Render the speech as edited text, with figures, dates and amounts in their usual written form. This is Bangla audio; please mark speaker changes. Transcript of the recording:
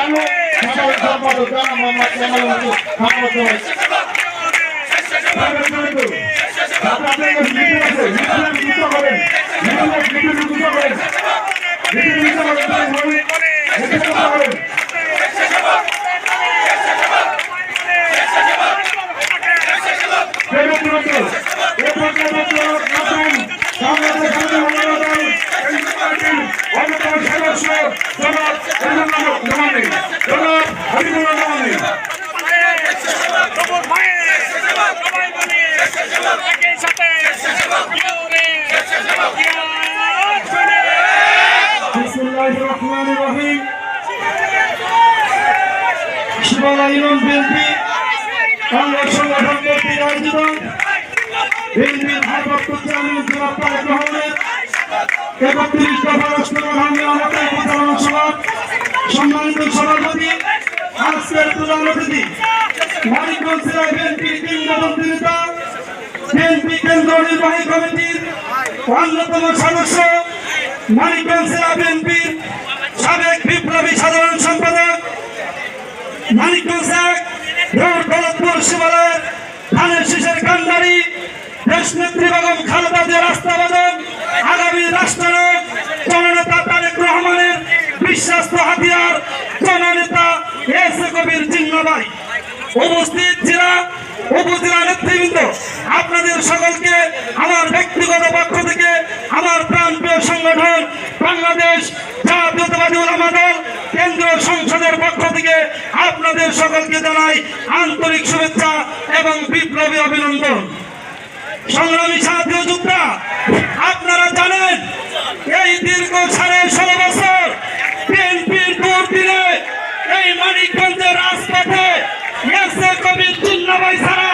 Speaker 1: জানো সবাই সম্পাদক জানা মোহাম্মদ জামাল মোহাম্মদ শিবালা ইউনিয়ন বিএনপি বাংলা সংগঠন কর্তৃক আয়োজিত বিএনপির ভারপ্রাপ্ত চেয়ারম্যান জনাব তারেক রহমানের ৩১ দফা রাষ্ট্র প্রধানের আমাদের প্রচারণা সভা সম্মানিত সভাপতি আজকের প্রধান অতিথি মানিকগঞ্জ জেলা বিএনপির কিংবদন্তি নেতা বিএনপি কেন্দ্র নির্বাহী কমিটির অন্যতম সদস্য মানিকগঞ্জ জেলা বিএনপির সাবেক বিপ্লবী সাধারণ সম্পাদক মানিকগঞ্জ দৌলতপুর শিবালয়ের ধানের শীষের কান্ডারি দেশনেত্রী বেগম খালেদা জিয়ার আস্থাভাজন আগামী রাষ্ট্রনায়ক জননেতা তারেক রহমানের বিশ্বাস্ত হাতিয়ার জননেতা এস এ কবির জিন্নাবাই উপস্থিত জেলা উপজেলা নেতৃবৃন্দ আপনাদের সকলকে আমার ব্যক্তিগত পক্ষ থেকে আমার প্রাণপ্রিয় সংগঠন বাংলাদেশ জাতীয়তাবাদী উলামা দল কেন্দ্রীয় সংসদের পক্ষ থেকে আপনাদের সকলকে জানাই আন্তরিক শুভেচ্ছা এবং বিপ্লবী অভিনন্দন। সংগ্রামী সাথী ও যোদ্ধা, আপনারা জানেন এই দীর্ঘ 16.5 বছর বিএনপির দুর্দিনে এই মানিকগঞ্জের রাজপথে এস এ কবির জিন্নাবাই ছাড়া